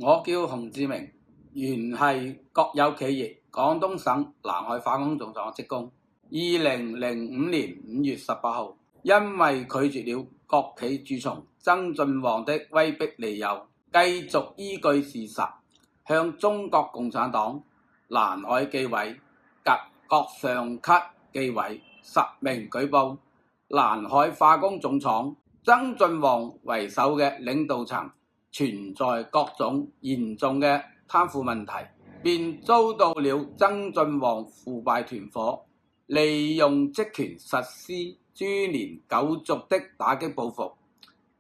我叫洪志明，原係國有企業廣東省南海化工總廠職工。2005年5月18號，因為拒絕了國企蛀蟲曾俊華的威逼利誘，繼續依據事實向中國共產黨南海紀委及各上級紀委實名舉報南海化工總廠曾俊華為首嘅領導層存在各種嚴重嘅貪腐問題，便遭到了曾俊華腐敗團伙利用職權實施株連九族的打擊報復，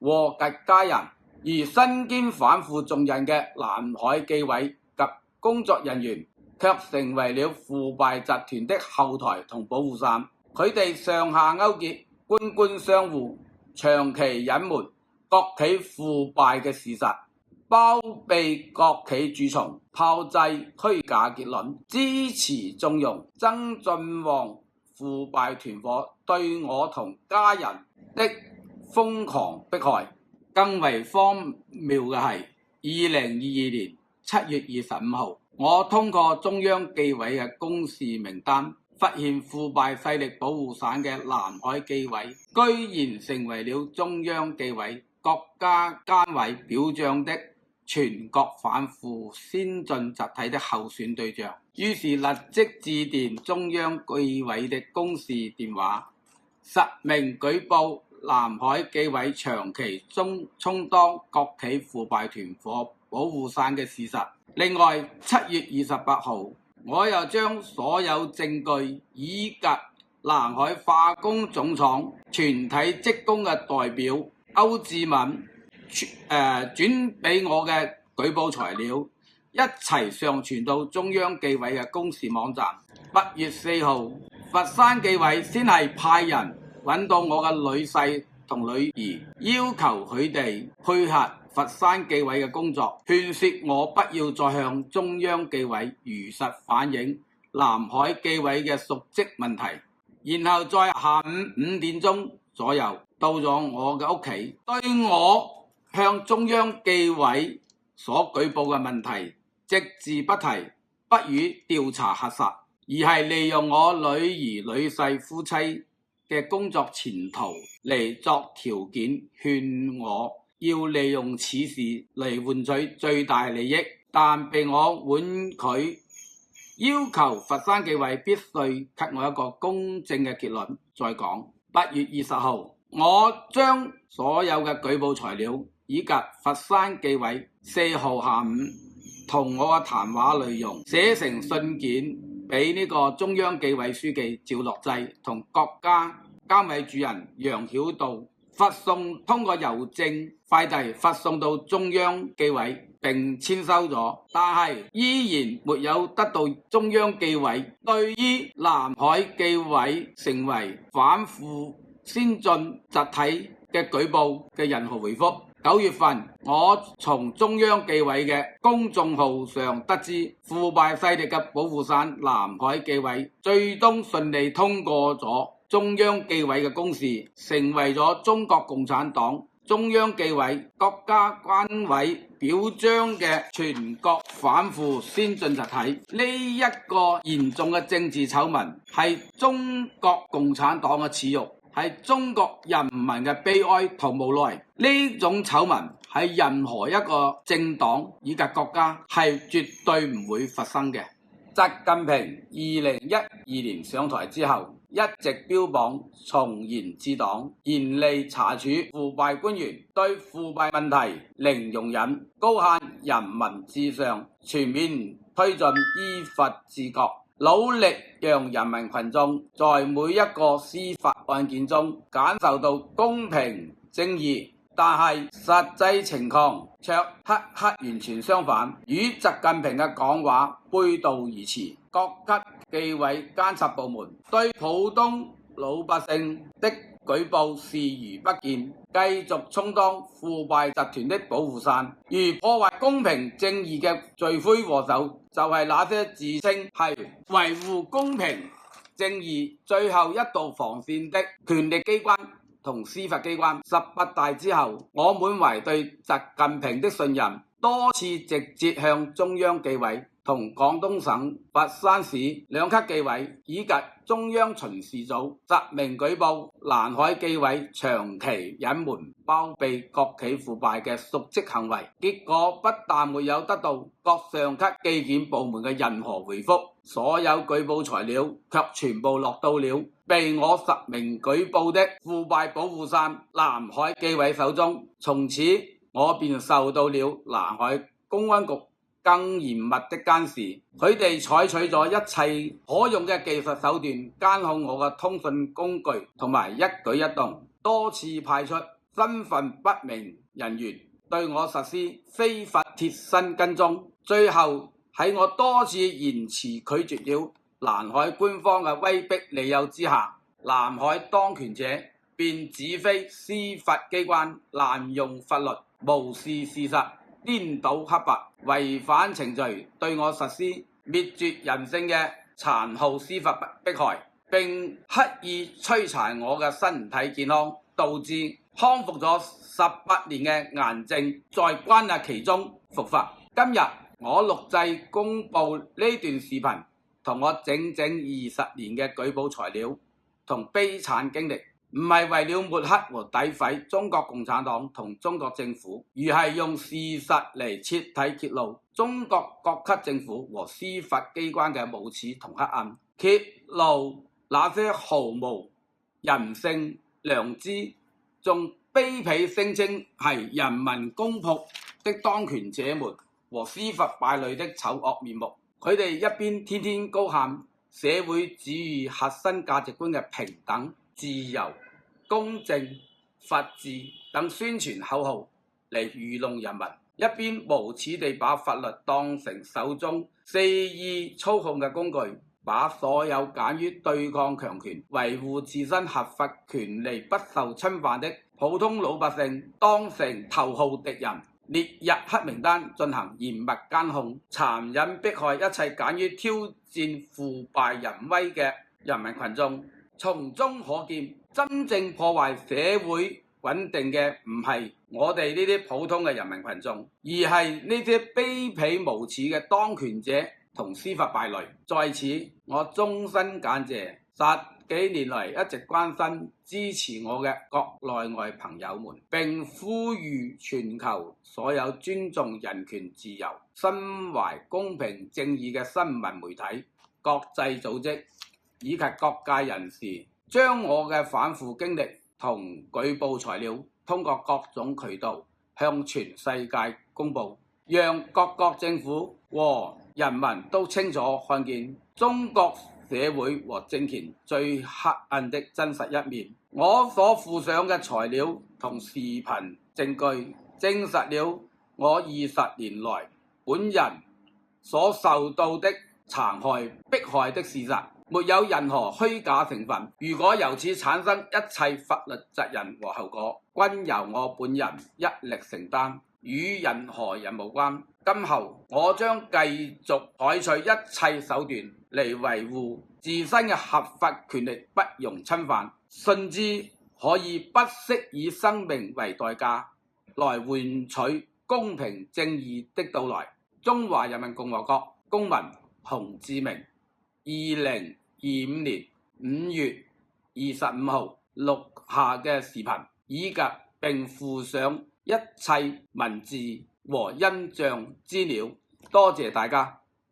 禍及家人。而身兼反腐重任嘅南海紀委及工作人員卻成為了腐敗集團的後台同保護傘，佢哋上下勾結，官官相護，長期隱瞞國企腐敗嘅事實，包庇國企蛀蟲，炮製虛假結論，支持縱容曾俊華腐敗團伙對我同家人的瘋狂迫害。更為荒謬嘅係2022年7月25號，我通過中央紀委嘅公示名單，發現腐敗勢力保護傘嘅南海紀委居然成為了中央紀委國家監委表彰的全國反腐先進集體的候選對象，於是立即致電中央紀委的公示電話，實名舉報南海紀委長期充當國企腐敗團伙保護傘嘅事實。另外7月28號，我又將所有證據以及南海化工總廠全體職工嘅代表歐志敏轉俾我嘅舉報材料一齊上傳到中央紀委嘅公示網站。8月4號，佛山紀委先係派人揾到我嘅女婿同女兒，要求佢哋配合佛山紀委嘅工作，勸説我不要再向中央紀委如實反映南海紀委嘅瀆職問題。然後在下午5點鐘左右到咗我嘅屋企，對我向中央紀委所舉報嘅問題隻字不提，不予調查核實，而係利用我女兒女婿夫妻嘅工作前途嚟作條件，勸我要利用此事嚟換取最大利益，但被我婉拒，要求佛山紀委必須給我一個公正嘅結論再講。8月20號，我將所有嘅舉報材料以及佛山紀委4號下午同我嘅談話內容寫成信件俾呢個中央紀委書記趙樂際同國家監委主任楊曉道，通過郵政快遞發送到中央紀委並簽收咗，但係依然沒有得到中央紀委對於南海紀委成為反腐先進集體嘅舉報嘅任何回覆。9月份，我從中央紀委嘅公眾號上得知，腐敗勢力嘅保護傘南海紀委最終順利通過咗中央紀委嘅公示，成為咗中國共產黨中央紀委國家監委表彰嘅全國反腐先進集體。呢一個嚴重嘅政治醜聞係中國共產黨嘅恥辱，係中國人民嘅悲哀同無奈。呢種醜聞係任何一個政黨以及國家係絕對唔會發生嘅。習近平2012年上台之後，一直標榜從嚴治黨，嚴厲查處腐敗官員，對腐敗問題零容忍，高限人民至上，全面推進依法治國，努力讓人民群眾在每一個司法案件中感受到公平正義。但係實際情況卻黑完全相反，與習近平嘅講話背道而馳。各級紀委監察部門對普通老百姓的舉報視而不見，繼續充當腐敗集團的保護傘，而破壞公平正義嘅罪魁禍首就係那些自稱係維護公平正義最後一道防線的權力機關同司法機關。18大之後，我滿懷對習近平的信任，多次直接向中央紀委同廣東省佛山市兩級紀委以及中央巡視組實名舉報南海紀委長期隱瞞包庇國企腐敗嘅瀆職行為，結果不但沒有得到各上級紀檢部門嘅任何回覆，所有舉報材料卻全部落到了被我實名舉報的腐敗保護傘南海紀委手中，從此我便受到了南海公安局更嚴密的監視，佢哋採取咗一切可用嘅技術手段監控我嘅通訊工具同埋一舉一動，多次派出身份不明人員對我實施非法貼身跟蹤，最後喺我多次嚴詞拒絕了南海官方嘅威逼利誘之下，南海當權者便指揮司法機關濫用法律，無視事實，顛倒黑白，違反程序，對我實施滅絕人性嘅殘酷司法迫害，並刻意摧殘我嘅身體健康，導致康復咗18年嘅癌症在關押期中復發。今日我錄製公佈呢段視頻，同我整整20年嘅舉報材料同悲慘經歷，唔係為了抹黑和詆毀中國共產黨同中國政府，而係用事實嚟徹底揭露中國各級政府和司法機關嘅無恥同黑暗，揭露那些毫無人性良知，仲卑鄙聲稱係人民公僕的當權者們和司法敗類的醜惡面目。佢哋一邊天天高喊社會主義核心價值觀嘅平等、自由、公正、法治等宣傳口號嚟愚弄人民，一邊無恥地把法律當成手中肆意操控嘅工具，把所有敢於對抗強權、維護自身合法權利不受侵犯的普通老百姓當成頭號敵人，列入黑名單進行嚴密監控，殘忍迫害一切敢於挑戰腐敗淫威嘅人民群眾。從中可見，真正破壞社會穩定嘅唔係我哋呢啲普通嘅人民群眾，而係呢啲卑鄙無恥嘅當權者同司法敗類。在此，我衷心感謝10幾年來一直關心支持我嘅國內外朋友們，並呼籲全球所有尊重人權自由、心懷公平正義嘅新聞媒體、國際組織以及各界人士，將我嘅反腐經歷同舉報材料通過各種渠道向全世界公佈，讓各國政府和人民都清楚看見中國社會和政權最黑暗的真實一面。我所附上嘅材料同視頻證據，證實了我20年來本人所受到的殘害迫害的事實，沒有任何虛假成分。如果由此產生一切法律責任和後果，均由我本人一力承擔，與任何人無關。今後我將繼續採取一切手段嚟維護自身嘅合法權利不容侵犯，甚至可以不惜以生命為代價來換取公平正義的到來。中華人民共和國公民洪志明，2025年5月25號錄下嘅視頻，以及並附上一切文字和音像資料。多謝大家。